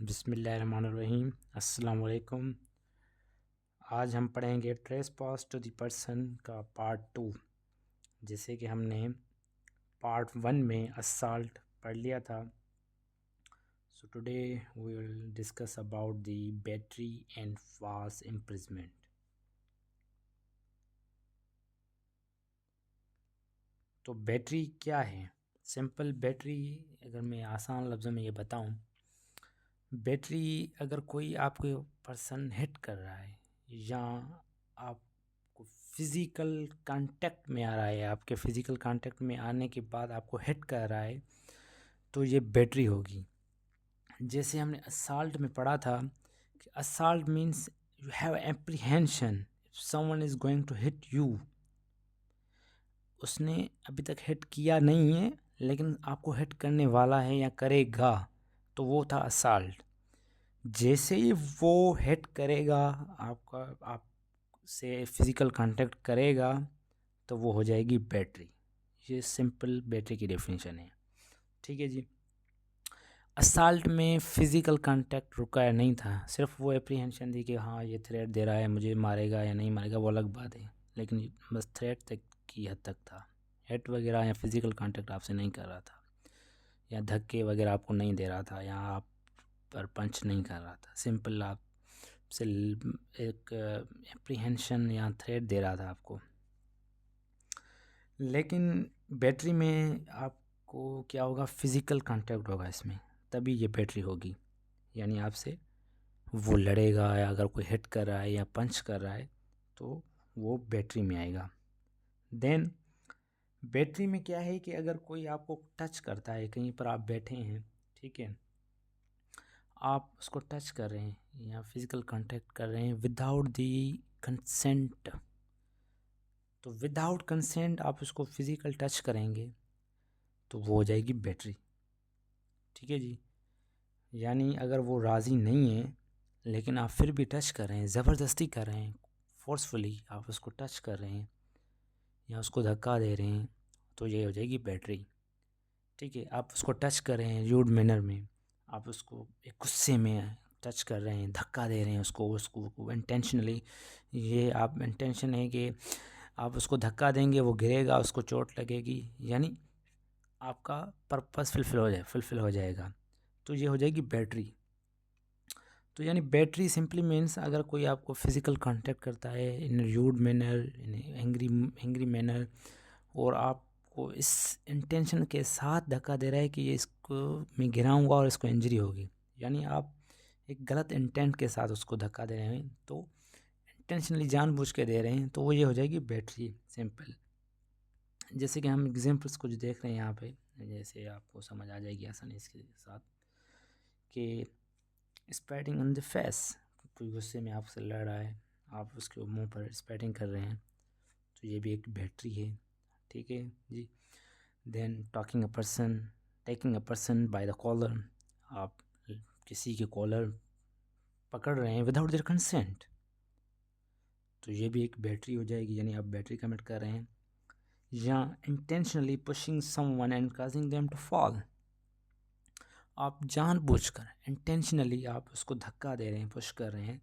बिस्मिल्लाहिर्रहमानिर्रहीम। अस्सलाम वालेकुम। आज हम पढ़ेंगे ट्रेसपास टू द पर्सन का पार्ट 2। जैसे कि हमने पार्ट 1 में अससाल्ट पढ़ लिया था। So today we will discuss about the battery and फास्ट इम्प्रिजमेंट। तो बैटरी क्या है? सिंपल बैटरी, अगर मैं आसान लफ्ज़ों में ये बताऊं, बैटरी अगर कोई आपको पर्सन हिट कर रहा है या आपको फिज़िकल कांटेक्ट में आ रहा है, आपके फिज़िकल कांटेक्ट में आने के बाद आपको हिट कर रहा है, तो ये बैटरी होगी। जैसे हमने असाल्ट में पढ़ा था कि assault means you have apprehension if someone is going to hit you. उसने अभी तक हिट किया नहीं है लेकिन आपको हिट करने वाला है या करेगा, तो वो था असाल्ट। जैसे ही वो हिट करेगा, आपसे फिज़िकल कांटेक्ट करेगा, तो वो हो जाएगी बैटरी। ये सिंपल बैटरी की डेफिनेशन है। ठीक है जी। असाल्ट में फ़िज़िकल कांटेक्ट रुका नहीं था, सिर्फ वो एप्रीहेंशन थी कि हाँ ये थ्रेट दे रहा है, मुझे मारेगा या नहीं मारेगा वो अलग बात है, लेकिन बस थ्रेट तक की हद तक था। हिट वगैरह या फिज़िकल कांटेक्ट आपसे नहीं कर रहा था, या धक्के वगैरह आपको नहीं दे रहा था, या आप पर पंच नहीं कर रहा था। सिंपल आप से एक एप्रीहेंशन या थ्रेट दे रहा था आपको। लेकिन बैटरी में आपको क्या होगा? फिज़िकल कांटेक्ट होगा इसमें, तभी ये बैटरी होगी। यानी आपसे वो लड़ेगा, या अगर कोई हिट कर रहा है या पंच कर रहा है तो वो बैटरी में आएगा। देन बैटरी में क्या है कि अगर कोई आपको टच करता है, कहीं पर आप बैठे हैं, ठीक है, आप उसको टच कर रहे हैं या फिज़िकल कांटेक्ट कर रहे हैं विदाउट दी कंसेंट, तो विदाउट कंसेंट आप उसको फिज़िकल टच करेंगे तो वो हो जाएगी बैटरी। ठीक है जी। यानी अगर वो राज़ी नहीं है लेकिन आप फिर भी टच कर रहे हैं, ज़बरदस्ती कर रहे हैं, फोर्सफुली आप उसको टच कर रहे हैं या उसको धक्का दे रहे हैं, तो ये हो जाएगी बैटरी। ठीक है। आप उसको टच कर रहे हैं र्यूड मैनर में, आप उसको एक गुस्से में टच कर रहे हैं, धक्का दे रहे हैं उसको इंटेंशनली। ये आप इंटेंशन है कि आप उसको धक्का देंगे, वो गिरेगा, उसको चोट लगेगी, यानी आपका पर्पस फुलफ़िल हो जाएगा, तो ये हो जाएगी बैटरी। तो यानी बैटरी सिंपली मीन्स अगर कोई आपको फिज़िकल कांटेक्ट करता है इन र्यूड मैनर, इन एंग्री मैनर, और आपको इस इंटेंशन के साथ धक्का दे रहा है कि ये इसको मैं गिराऊंगा और इसको इंजरी होगी, यानी आप एक गलत इंटेंट के साथ उसको धक्का दे रहे हैं, तो इंटेंशनली जानबूझ के दे रहे हैं, तो वो ये हो जाएगी बैटरी। सिंपल जैसे कि हम एग्जांपल्स कुछ देख रहे हैं यहाँ पे, जैसे आपको समझ आ जाएगी आसानी इसके साथ कि स्पैटिंग ऑन द फेस, कोई गुस्से में आपसे लड़ रहा है, आप उसके मुंह पर स्पैटिंग कर रहे हैं, तो ये भी एक बैटरी है। ठीक है जी। Then taking a person by the collar, आप किसी के कॉलर पकड़ रहे हैं विदाउट देयर कंसेंट, तो ये भी एक बैटरी हो जाएगी, यानी आप बैटरी कमिट कर रहे हैं। या intentionally pushing someone and causing them to fall, आप जानबूझकर इंटेंशनली आप उसको धक्का दे रहे हैं, पुश कर रहे हैं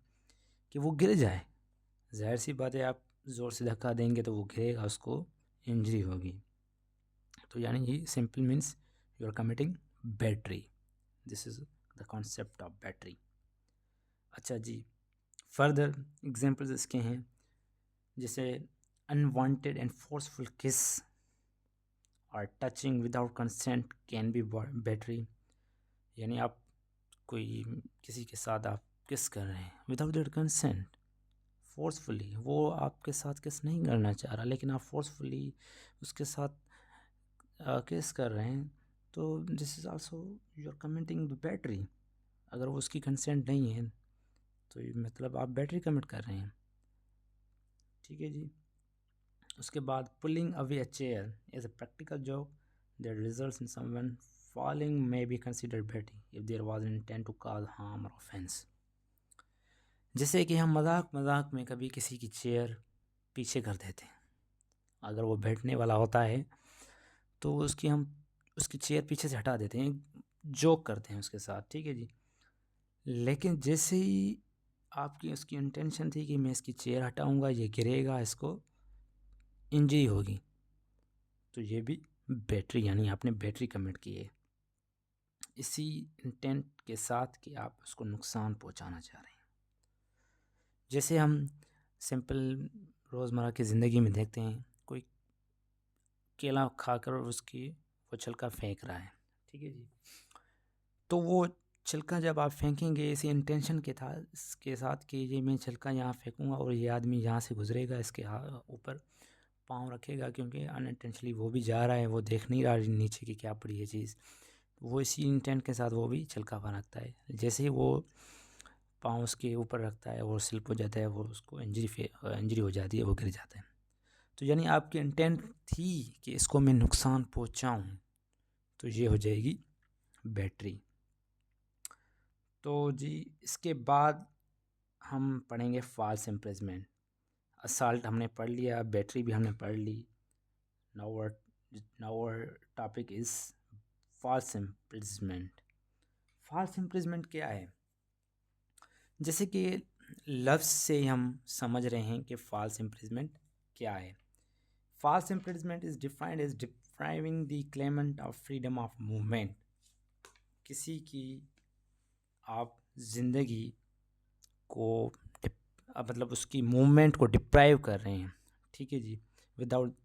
कि वो गिर जाए। ज़ाहिर सी बात है, आप ज़ोर से धक्का देंगे तो वो गिरेगा, उसको इंजरी होगी। तो यानी ये simple means you are committing battery. This is the concept of battery. अच्छा जी, फर्दर एग्जांपल्स इसके हैं, जैसे अनवांटेड एंड फोर्सफुल किस और touching without consent can be battery. यानी आप कोई किसी के साथ आप किस कर रहे हैं विदाउट देयर कंसेंट, फोर्सफुली, वो आपके साथ किस नहीं करना चाह रहा लेकिन आप फोर्सफुली उसके साथ किस कर रहे हैं, तो this is also you are committing the battery. अगर वो उसकी कंसेंट नहीं है तो ये मतलब आप बैटरी कमिट कर रहे हैं। ठीक है जी। उसके बाद pulling away a chair is a practical job that results in someone falling may be considered battery if there was an intent to cause harm or offense। जैसे कि हम मजाक मजाक में कभी किसी की चेयर पीछे कर देते हैं, अगर वो बैठने वाला होता है तो हम उसकी चेयर पीछे से हटा देते हैं, जोक करते हैं उसके साथ। ठीक है जी। लेकिन जैसे ही आपकी उसकी इंटेंशन थी कि मैं इसकी चेयर हटाऊँगा, ये गिरेगा, इसको इंजरी होगी, तो ये भी बैटरी यानी आपने बैटरी कमिट की है। इसी इंटेंट के साथ कि आप उसको नुकसान पहुंचाना चाह रहे हैं। जैसे हम सिंपल रोज़मर्रा की ज़िंदगी में देखते हैं, कोई केला खाकर उसकी वो छिलका फेंक रहा है, ठीक है जी। तो वो छिलका जब आप फेंकेंगे इसी इंटेंशन के था इसके साथ कि ये मैं छिलका यहाँ फेंकूँगा और ये आदमी यहाँ से गुजरेगा, इसके ऊपर पाँव रखेगा, क्योंकि अनइंटेंशनली वो भी जा रहा है, वो देख नहीं रहा नीचे की क्या पड़ी है चीज़, वो इसी इंटेंट के साथ वो भी छिलका पा रखता है। जैसे ही वो पाँव उसके ऊपर रखता है, वो स्लिप हो जाता है, वो उसको इंजरी हो जाती है, वो गिर जाता है। तो यानी आपकी इंटेंट थी कि इसको मैं नुकसान पहुंचाऊं, तो ये हो जाएगी बैटरी। तो जी इसके बाद हम पढ़ेंगे फॉल्स इम्प्रिजमेंट। असाल्ट हमने पढ़ लिया, बैटरी भी हमने पढ़ ली। Now topic is false imprisonment. False imprisonment क्या है? जैसे कि लफ्ज़ से हम समझ रहे हैं कि फॉल्स इम्प्रिजमेंट क्या है। False imprisonment is defined as depriving the claimant of freedom of movement. किसी की आप ज़िंदगी को मतलब उसकी मूवमेंट को डिप्राइव कर रहे हैं, ठीक है जी, विदाउट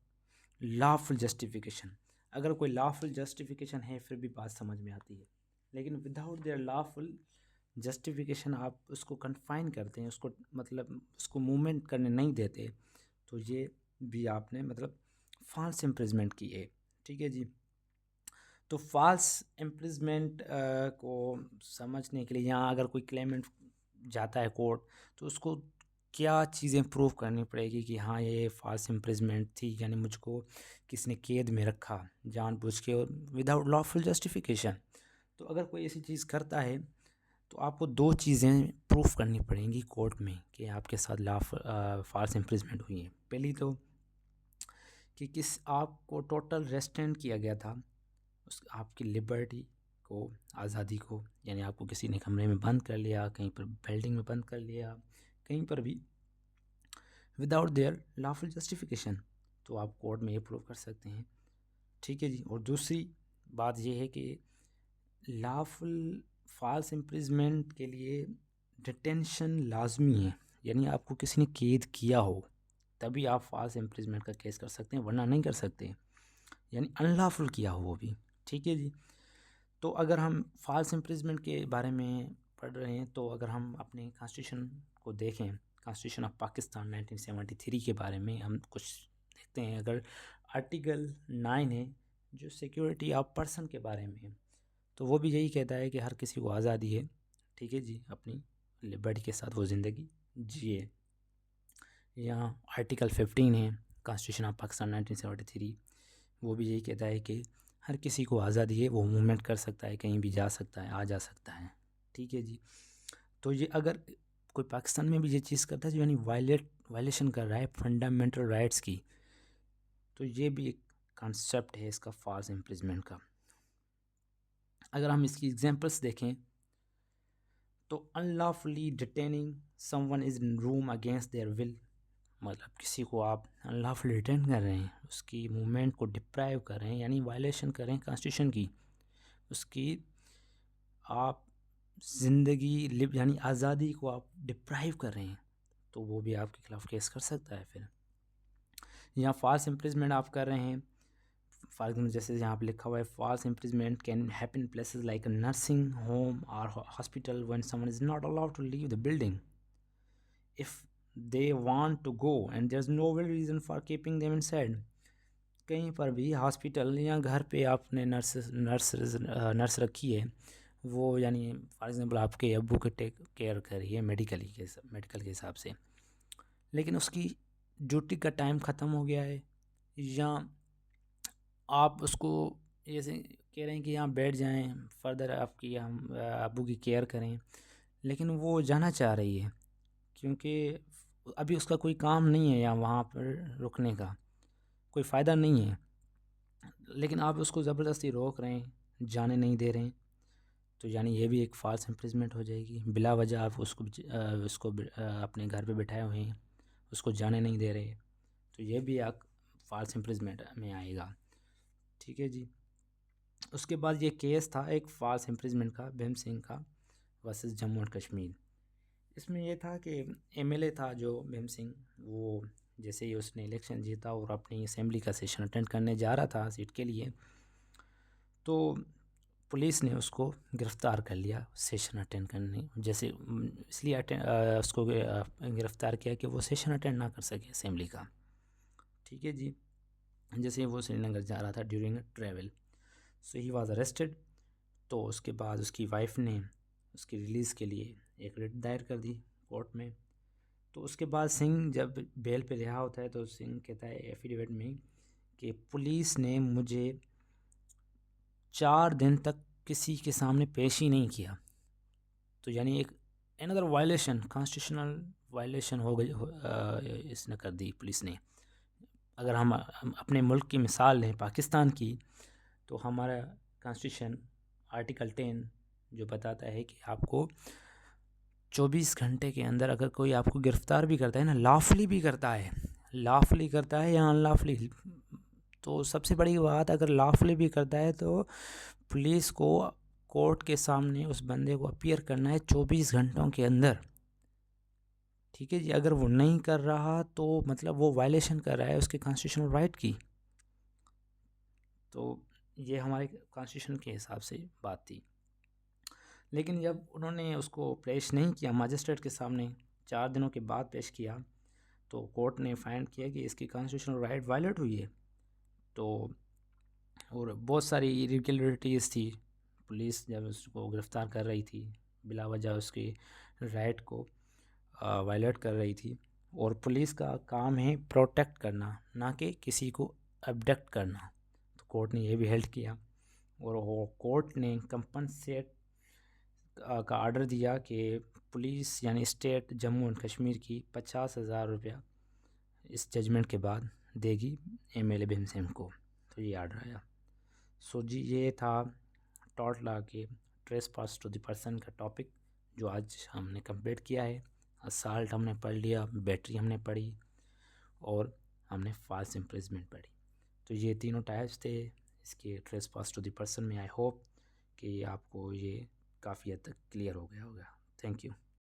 लॉफुल जस्टिफिकेशन। अगर कोई लॉफुल जस्टिफिकेशन है फिर भी बात समझ में आती है, लेकिन विदाउट देयर लॉफुल जस्टिफिकेशन आप उसको कन्फाइन करते हैं, उसको मतलब उसको मूवमेंट करने नहीं देते, तो ये भी आपने मतलब फॉल्स इम्प्रिजमेंट की है, ठीक है जी। तो फॉल्स इम्प्रिजमेंट को समझने के लिए यहाँ अगर कोई क्लेमेंट जाता है कोर्ट, तो उसको क्या चीज़ें प्रूव करनी पड़ेगी कि हाँ ये फॉल्स इम्प्रिजमेंट थी, यानी मुझको किसने कैद में रखा जानबूझ के और विदाउट लॉफुल जस्टिफिकेशन। तो अगर कोई ऐसी चीज़ करता है तो आपको दो चीज़ें प्रूफ करनी पड़ेंगी कोर्ट में कि आपके साथ फॉल्स इम्प्रिजमेंट हुई है। पहली तो कि किस आपको टोटल रेस्ट्रेंट किया गया था उस आपकी लिबर्टी को, आज़ादी को, यानी आपको किसी ने कमरे में बंद कर लिया, कहीं पर बिल्डिंग में बंद कर लिया, कहीं पर भी विदाउट देयर लॉफुल जस्टिफिकेशन, तो आप कोर्ट में ये प्रूव कर सकते हैं, ठीक है जी। और दूसरी बात ये है कि लॉफुल फॉल्स इम्प्रिजमेंट के लिए डिटेंशन लाजमी है, यानी आपको किसी ने कैद किया हो तभी आप फॉल्स इम्प्रिजमेंट का केस कर सकते हैं, वरना नहीं कर सकते, यानी अनलॉफुल किया हो वो भी, ठीक है जी। तो अगर हम फॉल्स इम्प्रिजमेंट के बारे में पढ़ रहे हैं, तो अगर हम अपने कॉन्स्टिट्यूशन को देखें, कॉन्स्टिट्यूशन ऑफ पाकिस्तान 1973 के बारे में हम कुछ देखते हैं। अगर आर्टिकल 9 है जो सिक्योरिटी ऑफ पर्सन के बारे में है, तो वो भी यही कहता है कि हर किसी को आज़ादी है, ठीक है जी, अपनी लिबर्टी के साथ वो ज़िंदगी जिए। यहाँ आर्टिकल 15 है कॉन्स्टिट्यूशन ऑफ पाकिस्तान 1973, वो भी यही कहता है कि हर किसी को आज़ादी है, वो मूवमेंट कर सकता है, कहीं भी जा सकता है, आ जा सकता है, ठीक है जी। तो ये अगर कोई पाकिस्तान में भी ये चीज़ करता है, यानी वायलेशन कर रहा है फंडामेंटल राइट्स की, तो ये भी एक कॉन्सेप्ट है इसका फॉल्स इम्प्रिजमेंट का। अगर हम इसकी एग्जांपल्स देखें तो unlawfully detaining someone is in room against their will, मतलब किसी को आप अनलॉफुली डिटेन कर रहे हैं, उसकी मूवमेंट को डिप्राइव कर रहे हैं, यानी वायलेशन कर रहे हैं कॉन्स्टिट्यूशन की, उसकी आप ज़िंदगी लिव यानी आज़ादी को आप डिप्राइव कर रहे हैं, तो वो भी आपके खिलाफ केस कर सकता है। फिर यहाँ फॉल्स इम्प्रिजमेंट आप कर रहे हैं, फॉर एग्जाम्पल जैसे यहाँ पे लिखा हुआ है, false imprisonment can happen places like nursing home और hospital when someone is not allowed to leave the building if they want to go and there is no well reason for keeping them inside. कहीं पर भी hospital या घर पे आपने nurse रखी है, वो यानी फॉर एग्जांपल आपके अब्बू के टेक केयर कर रही है मेडिकल के हिसाब से, लेकिन उसकी ड्यूटी का टाइम ख़त्म हो गया है, या आप उसको जैसे कह रहे हैं कि यहाँ बैठ जाएं, फर्दर आपकी हम अब्बू की केयर करें, लेकिन वो जाना चाह रही है क्योंकि अभी उसका कोई काम नहीं है या वहाँ पर रुकने का कोई फ़ायदा नहीं है, लेकिन आप उसको ज़बरदस्ती रोक रहे हैं, जाने नहीं दे रहे हैं, तो यानी ये भी एक फ़ॉल्स इम्प्रिजमेंट हो जाएगी। बिला वजह आप उसको अपने घर पे बिठाए हुए हैं, उसको जाने नहीं दे रहे, तो ये भी एक फ़ॉल्स इम्प्रिजमेंट में आएगा। ठीक है जी। उसके बाद ये केस था एक फ़ॉल्स इम्प्रिजमेंट का, भीम सिंह का वर्सेस जम्मू एंड कश्मीर। इसमें ये था कि एमएलए था जो भीम सिंह, वो जैसे ही उसने इलेक्शन जीता और अपनी असेंबली का सेशन अटेंड करने जा रहा था सीट के लिए, तो पुलिस ने उसको गिरफ़्तार कर लिया सेशन अटेंड करने, जैसे इसलिए उसको गिरफ़्तार किया कि वो सेशन अटेंड ना कर सके असेंबली का। ठीक है जी। जैसे ही वो श्रीनगर जा रहा था during travel, so he was arrested. तो उसके बाद उसकी वाइफ ने उसकी रिलीज़ के लिए एक रिट दायर कर दी कोर्ट में। तो उसके बाद सिंह जब बेल पे रिहा होता है तो सिंह कहता है एफिडेविट में कि पुलिस ने मुझे 4 दिन तक किसी के सामने पेश ही नहीं किया। तो यानी एक अनदर वायलेशन, कॉन्स्टिट्यूशनल वायलेशन हो गई, इसने कर दी पुलिस ने। अगर हम अपने मुल्क की मिसाल लें पाकिस्तान की, तो हमारा कॉन्स्टिट्यूशन आर्टिकल 10 जो बताता है कि आपको 24 घंटे के अंदर अगर कोई आपको गिरफ़्तार भी करता है ना, लॉफुली भी करता है, लॉफुली करता है या अनलॉफुली, तो सबसे बड़ी बात अगर लॉफुली भी करता है तो पुलिस को कोर्ट के सामने उस बंदे को अपीयर करना है 24 घंटों के अंदर। ठीक है जी। अगर वो नहीं कर रहा तो मतलब वो वायलेशन कर रहा है उसके कॉन्स्टिट्यूशनल राइट की। तो ये हमारे कॉन्स्टिट्यूशन के हिसाब से बात थी। लेकिन जब उन्होंने उसको पेश नहीं किया मजिस्ट्रेट के सामने, 4 दिनों के बाद पेश किया, तो कोर्ट ने फाइंड किया कि इसकी कॉन्स्टिट्यूशनल राइट वायलेट हुई है। तो और बहुत सारी इरेगुलरिटीज़ थी, पुलिस जब उसको गिरफ़्तार कर रही थी बिला वजह उसकी राइट को वायलेट कर रही थी। और पुलिस का काम है प्रोटेक्ट करना, ना कि किसी को अबडक्ट करना। तो कोर्ट ने ये भी हेल्ड किया और वो कोर्ट ने कंपनसेट का आर्डर दिया कि पुलिस यानी स्टेट जम्मू एंड कश्मीर की 50,000 रुपया इस जजमेंट के बाद देगी एमएलए भीम सिंह को। तो ये आर्डर आया। सो जी ये था टॉर्ट लॉ के ट्रेसपास टू द पर्सन का टॉपिक, जो आज हमने कंप्लीट किया है। असाल्ट हमने पढ़ लिया, बैटरी हमने पढ़ी और हमने फॉल्स इम्प्रिजमेंट पढ़ी। तो ये तीनों टाइप्स थे इसके ट्रेसपास टू द पर्सन में। आई होप कि आपको ये काफ़ी हद तक क्लियर हो गया होगा। Thank you.